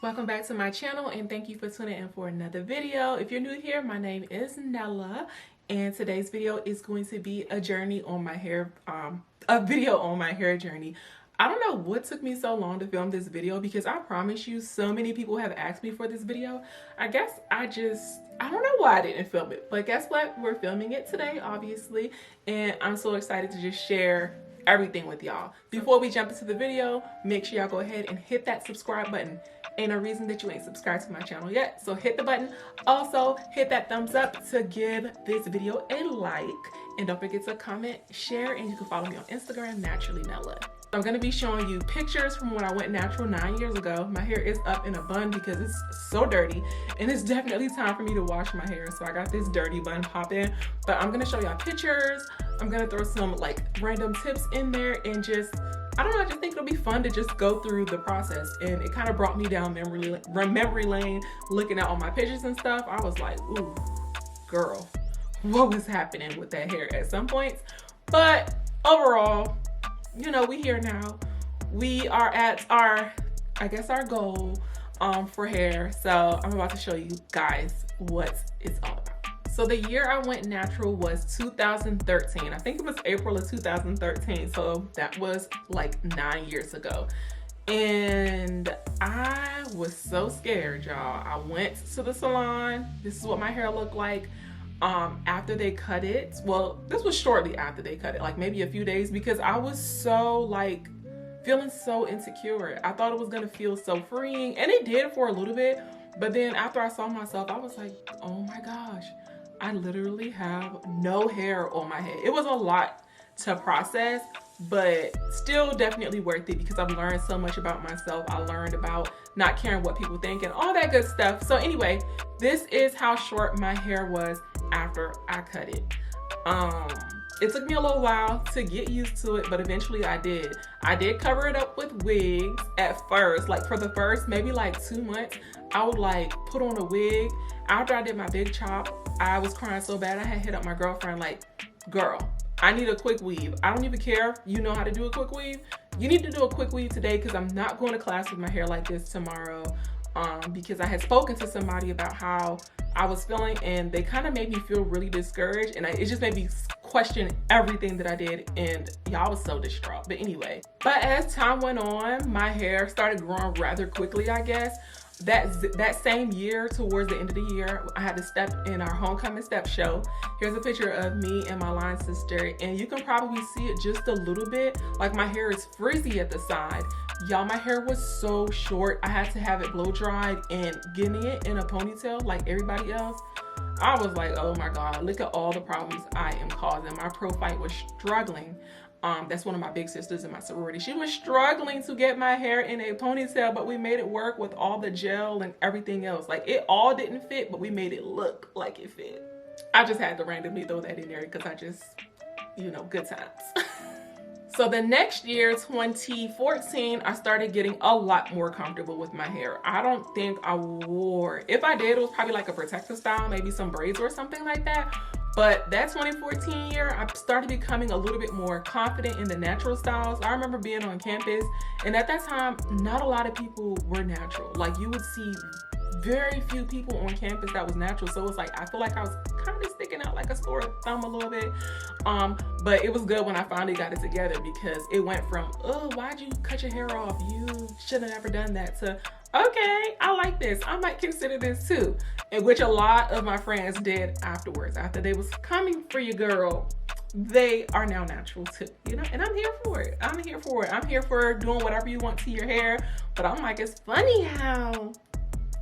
Welcome back to my channel and thank you for tuning in for another video. If you're new here, my name is Nella and today's video is going to be a journey on my hair, a video on my hair journey. I don't know what took me so long to film this video because I promise you so many people have asked me for this video. I guess I don't know why I didn't film it, but guess what? We're filming it today, obviously, and I'm so excited to just share everything with y'all. Before we jump into the video, make sure y'all go ahead and hit that subscribe button. Ain't no reason that you ain't subscribed to my channel yet, so hit the button. Also, hit that thumbs up to give this video a like, and don't forget to comment, share, and you can follow me on Instagram, Naturally Nella. I'm gonna be showing you pictures from when I went natural 9 years ago. My hair is up in a bun because it's so dirty, and it's definitely time for me to wash my hair. So I got this dirty bun popping, but I'm gonna show y'all pictures. I'm gonna throw some like random tips in there and just, I don't know, I just think it'll be fun to just go through the process. And it kind of brought me down memory lane, looking at all my pictures and stuff. I was like, ooh, girl, what was happening with that hair at some points? But overall, you know, we here now. We are at our, I guess, our goal for hair. So I'm about to show you guys what it's all about. So the year I went natural was 2013. I think it was April of 2013. So that was like 9 years ago. And I was so scared, y'all. I went to the salon. This is what my hair looked like after they cut it. Well, this was shortly after they cut it, like maybe a few days, because I was so like feeling so insecure. I thought it was gonna feel so freeing, and it did for a little bit, but then after I saw myself, I was like, oh my gosh, I literally have no hair on my head. It was a lot to process, but still definitely worth it because I've learned so much about myself. I learned about not caring what people think and all that good stuff. So anyway, this is how short my hair was after I cut it. It took me a little while to get used to it, but eventually I did. I did cover it up with wigs at first. Like for the first maybe like 2 months, I would like put on a wig. After I did my big chop, I was crying so bad I had hit up my girlfriend like, girl, I need a quick weave. I don't even care if you know how to do a quick weave. You need to do a quick weave today because I'm not going to class with my hair like this tomorrow. Because I had spoken to somebody about how I was feeling and they kind of made me feel really discouraged, and it just made me question everything that I did, and y'all was so distraught. But anyway, but as time went on, my hair started growing rather quickly, I guess. That same year, towards the end of the year, I had to step in our homecoming step show. Here's a picture of me and my line sister, and you can probably see it just a little bit. Like my hair is frizzy at the side. Y'all, my hair was so short. I had to have it blow dried and getting it in a ponytail like everybody else. I was like, oh my God, look at all the problems I am causing. My pro fight was struggling. That's one of my big sisters in my sorority. She was struggling to get my hair in a ponytail, but we made it work with all the gel and everything else. Like it all didn't fit, but we made it look like it fit. I just had to randomly throw that in there because I just, you know, good times. So the next year, 2014, I started getting a lot more comfortable with my hair. I don't think I wore, if I did, it was probably like a protective style, maybe some braids or something like that. But that 2014 year, I started becoming a little bit more confident in the natural styles. I remember being on campus, and at that time, not a lot of people were natural. Like you would see very few people on campus that was natural. So it was like, I feel like I was kind of sticking out like a sore thumb a little bit. But it was good when I finally got it together because it went from, oh, why'd you cut your hair off? You should have never done that, to, okay, I like this. I might consider this too. And which a lot of my friends did afterwards. After they was coming for you, girl, they are now natural too, you know? And I'm here for it. I'm here for it. I'm here for doing whatever you want to your hair. But I'm like, it's funny how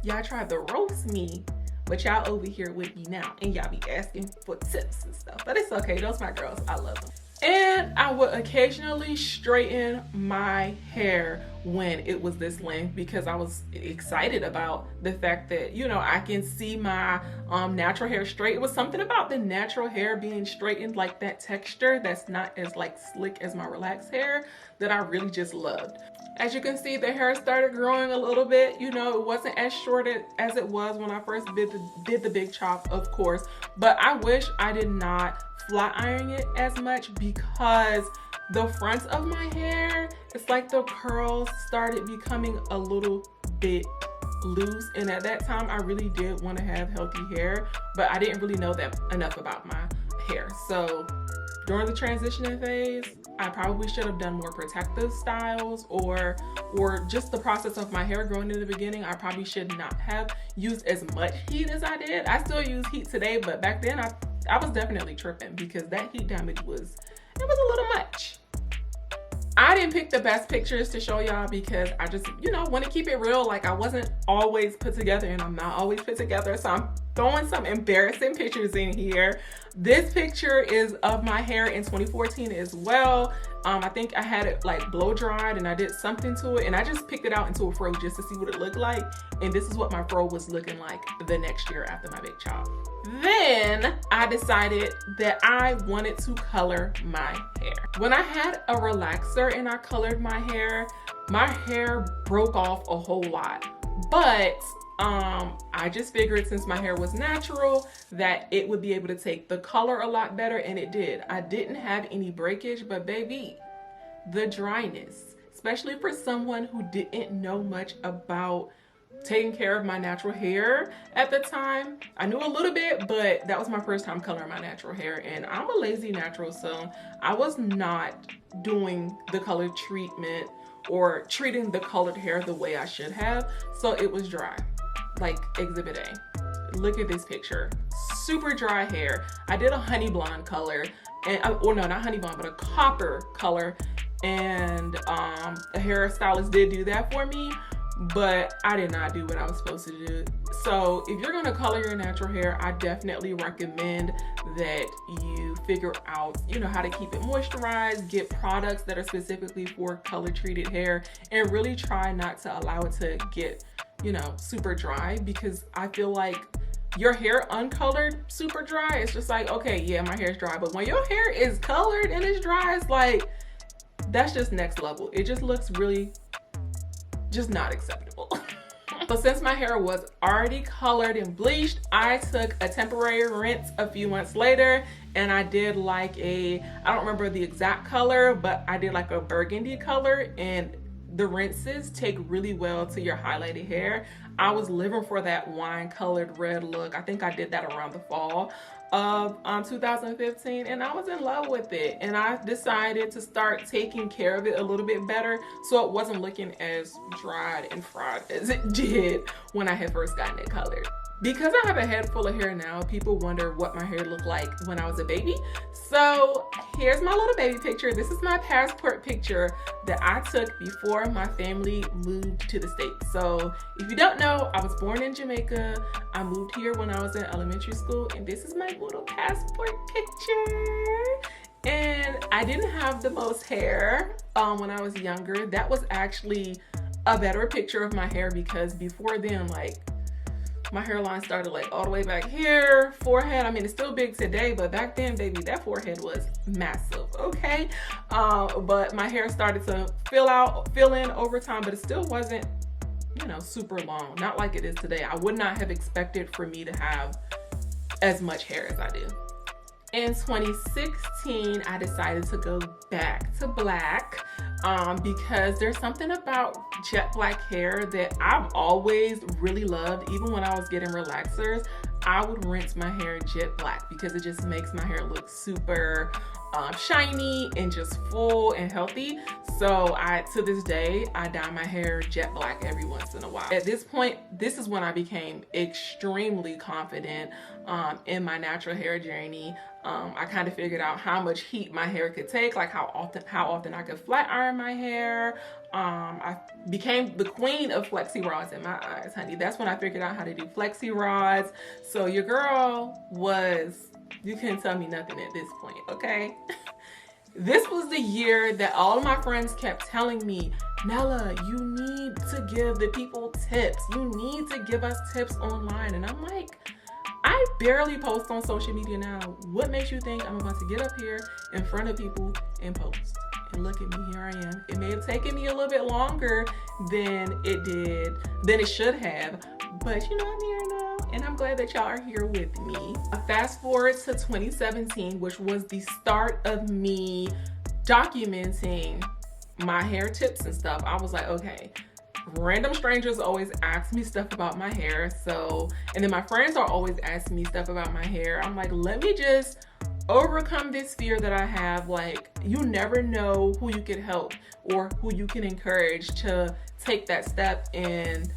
y'all tried to roast me, but y'all over here with me now, and y'all be asking for tips and stuff. But it's okay, those my girls, I love them. And I would occasionally straighten my hair when it was this length because I was excited about the fact that, you know, I can see my natural hair straight. It was something about the natural hair being straightened, like that texture that's not as like slick as my relaxed hair, that I really just loved. As you can see, the hair started growing a little bit. You know, it wasn't as short as it was when I first did the big chop, of course, but I wish I did not flat iron it as much because the front of my hair, it's like the curls started becoming a little bit loose, and at that time I really did want to have healthy hair, but I didn't really know that enough about my hair. So during the transitioning phase, I probably should have done more protective styles, or just the process of my hair growing in the beginning. I probably should not have used as much heat as I did. I still use heat today, but back then I was definitely tripping because that heat damage was a little much. I didn't pick the best pictures to show y'all because I just, want to keep it real. Like, I wasn't always put together, and I'm not always put together. So I'm throwing some embarrassing pictures in here. This picture is of my hair in 2014 as well. I think I had it like blow dried and I did something to it, and I just picked it out into a fro just to see what it looked like. And this is what my fro was looking like the next year after my big chop. Then I decided that I wanted to color my hair. When I had a relaxer and I colored my hair broke off a whole lot. But I just figured since my hair was natural that it would be able to take the color a lot better, and it did. I didn't have any breakage, but baby, the dryness, especially for someone who didn't know much about taking care of my natural hair at the time. I knew a little bit, but that was my first time coloring my natural hair, and I'm a lazy natural, so I was not doing the color treatment or treating the colored hair the way I should have, so it was dry. Like Exhibit A. Look at this picture. Super dry hair. I did a honey blonde color, and or no, not honey blonde, but a copper color, and a hairstylist did do that for me, but I did not do what I was supposed to do. So if you're gonna color your natural hair, I definitely recommend that you figure out, how to keep it moisturized, get products that are specifically for color treated hair, and really try not to allow it to get, super dry, because I feel like your hair uncolored, super dry, it's just like, okay, yeah, my hair's dry. But when your hair is colored and it's dry, it's like, that's just next level. It just looks really just not acceptable. So since my hair was already colored and bleached, I took a temporary rinse a few months later, and I did like I don't remember the exact color, but I did like a burgundy color, and the rinses take really well to your highlighted hair. I was living for that wine colored red look. I think I did that around the fall of 2015, and I was in love with it, and I decided to start taking care of it a little bit better so it wasn't looking as dried and fried as it did when I had first gotten it colored. Because I have a head full of hair now, people wonder what my hair looked like when I was a baby. So here's my little baby picture. This is my passport picture that I took before my family moved to the States. So if you don't know, I was born in Jamaica. I moved here when I was in elementary school, and this is my little passport picture. And I didn't have the most hair when I was younger. That was actually a better picture of my hair, because before then, like, my hairline started like all the way back here, forehead. I mean, it's still big today, but back then, baby, that forehead was massive, okay? But my hair started to fill in over time, but it still wasn't, super long. Not like it is today. I would not have expected for me to have as much hair as I do. In 2016, I decided to go back to black because there's something about jet black hair that I've always really loved. Even when I was getting relaxers, I would rinse my hair jet black because it just makes my hair look super shiny and just full and healthy. So to this day, I dye my hair jet black every once in a while. At this point, this is when I became extremely confident in my natural hair journey. I kind of figured out how much heat my hair could take, like how often I could flat iron my hair. I became the queen of flexi rods in my eyes, honey. That's when I figured out how to do flexi rods. So your girl you couldn't tell me nothing at this point, okay? This was the year that all of my friends kept telling me, Nella, you need to give the people tips. You need to give us tips online. And I'm like, I barely post on social media now. What makes you think I'm about to get up here in front of people and post? And look at me, here I am. It may have taken me a little bit longer than it should have, but I'm here now, and I'm glad that y'all are here with me. Fast forward to 2017, which was the start of me documenting my hair tips and stuff. I was like, okay, random strangers always ask me stuff about my hair. So, and then my friends are always asking me stuff about my hair. I'm like, let me just overcome this fear that I have. Like, you never know who you can help or who you can encourage to take that step and,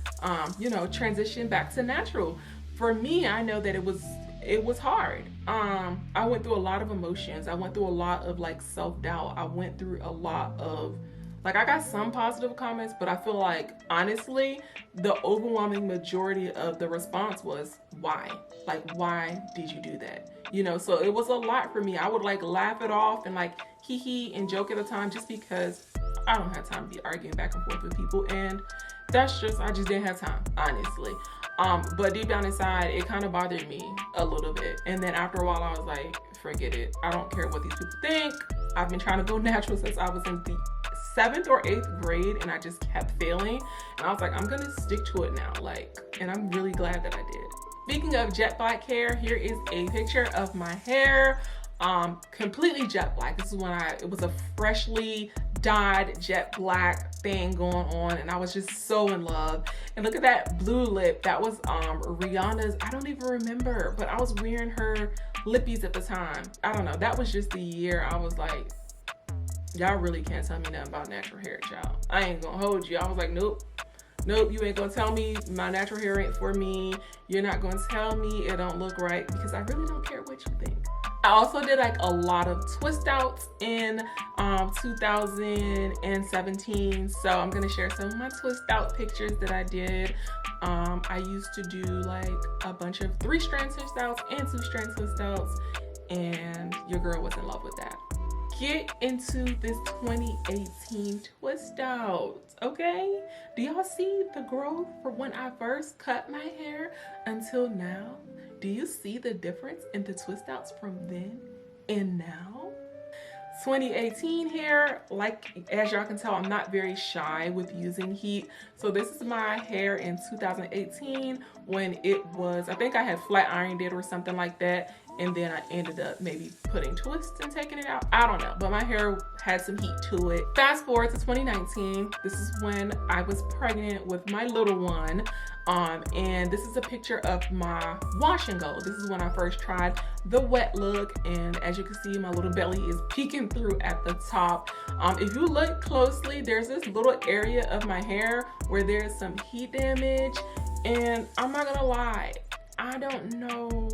you know, transition back to natural. For me, I know that it was hard. I went through a lot of emotions. I went through a lot of like self-doubt. I went through a lot of, like, I got some positive comments, but I feel like honestly, the overwhelming majority of the response was, why? Like, why did you do that? You know, so it was a lot for me. I would like laugh it off and like hee and joke at a time, just because I don't have time to be arguing back and forth with people. And that's just, I just didn't have time, honestly. But deep down inside, it kind of bothered me a little bit. And then after a while, I was like, forget it. I don't care what these people think. I've been trying to go natural since I was in the 7th or 8th grade, and I just kept failing. And I was like, I'm gonna stick to it now. Like, and I'm really glad that I did. Speaking of jet black hair, here is a picture of my hair. Completely jet black. This is when it was a freshly dyed jet black thing going on, and I was just so in love. And look at that blue lip. That was Rihanna's. I don't even remember, but I was wearing her lippies at the time. I don't know. That was just the year I was like, y'all really can't tell me nothing about natural hair, child. I ain't gonna hold you. I was like, nope, you ain't gonna tell me my natural hair ain't for me. You're not gonna tell me it don't look right, because I really don't care what you think. I also did like a lot of twist outs in 2017. So I'm gonna share some of my twist out pictures that I did. I used to do like a bunch of 3-strand twist outs and 2-strand twist outs, and your girl was in love with that. Get into this 2018 twist out, okay? Do y'all see the growth from when I first cut my hair until now? Do you see the difference in the twist outs from then and now? 2018 hair, like as y'all can tell, I'm not very shy with using heat. So this is my hair in 2018 when it was, I think I had flat ironed it or something like that. And then I ended up maybe putting twists and taking it out. I don't know, but my hair had some heat to it. Fast forward to 2019. This is when I was pregnant with my little one. And this is a picture of my wash and go. This is when I first tried the wet look. And as you can see, my little belly is peeking through at the top. If you look closely, there's this little area of my hair where there's some heat damage. And I'm not gonna lie, I don't know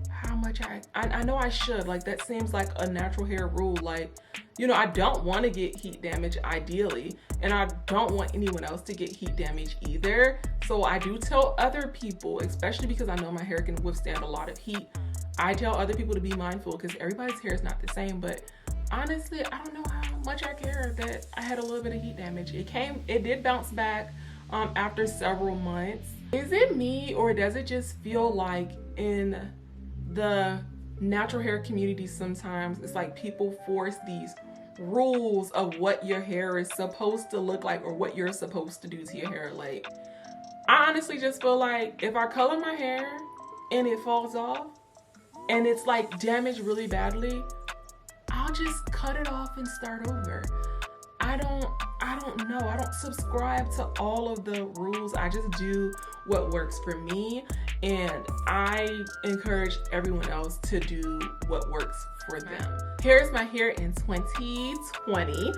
how much I know I should. Like, that seems like a natural hair rule. Like, you know, I don't want to get heat damage ideally, and I don't want anyone else to get heat damage either. So I do tell other people, especially because I know my hair can withstand a lot of heat, I tell other people to be mindful, because everybody's hair is not the same. But honestly, I don't know how much I care that I had a little bit of heat damage. It did bounce back after several months. Is it me, or does it just feel like in the natural hair community sometimes it's like people force these rules of what your hair is supposed to look like or what you're supposed to do to your hair? Like, I honestly just feel like if I color my hair and it falls off and it's like damaged really badly, I'll just cut it off and start over. I don't know. I don't subscribe to all of the rules. I just do what works for me, and I encourage everyone else to do what works for them. Here's my hair in 2020.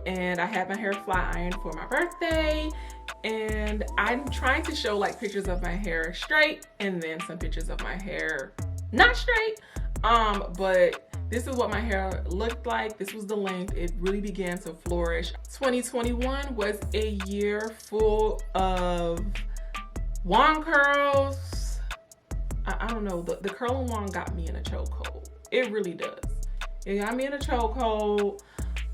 And I had my hair flat ironed for my birthday, and I'm trying to show like pictures of my hair straight and then some pictures of my hair not straight. But this is what my hair looked like. This was the length. It really began to flourish. 2021 was a year full of wand curls. I don't know, the curling wand got me in a chokehold. It really does. It got me in a chokehold.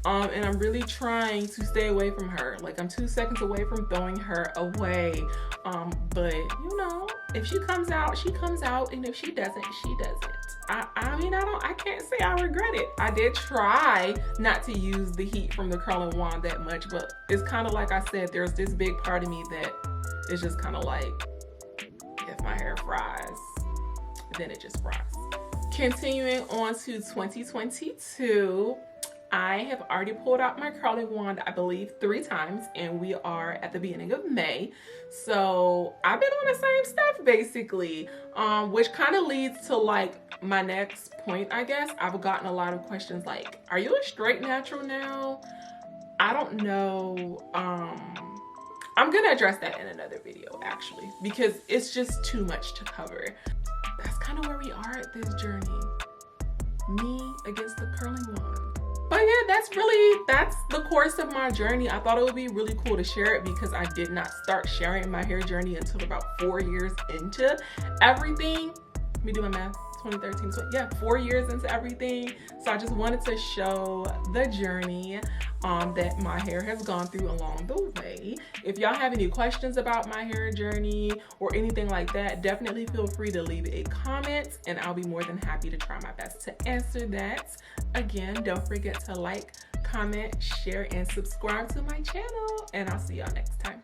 And I'm really trying to stay away from her. Like, I'm 2 seconds away from throwing her away. But you know, if she comes out, she comes out, and if she doesn't, she doesn't. I mean, I can't say I regret it. I did try not to use the heat from the curling wand that much, but it's kind of like I said, there's this big part of me that is just kind of like, if my hair fries, then it just fries. Continuing on to 2022, I have already pulled out my curling wand, I believe 3 times, and we are at the beginning of May. So I've been on the same stuff basically, which kind of leads to like my next point, I guess. I've gotten a lot of questions like, are you a straight natural now? I don't know. I'm gonna address that in another video actually, because it's just too much to cover. That's kind of where we are at this journey. Me against the curling wand. But yeah, that's the course of my journey. I thought it would be really cool to share it because I did not start sharing my hair journey until about 4 years into everything. Let me do my math. 2013, so yeah, 4 years into everything. So I just wanted to show the journey that my hair has gone through along the way. If y'all have any questions about my hair journey or anything like that, definitely feel free to leave a comment and I'll be more than happy to try my best to answer that. Again, don't forget to like, comment, share, and subscribe to my channel, and I'll see y'all next time.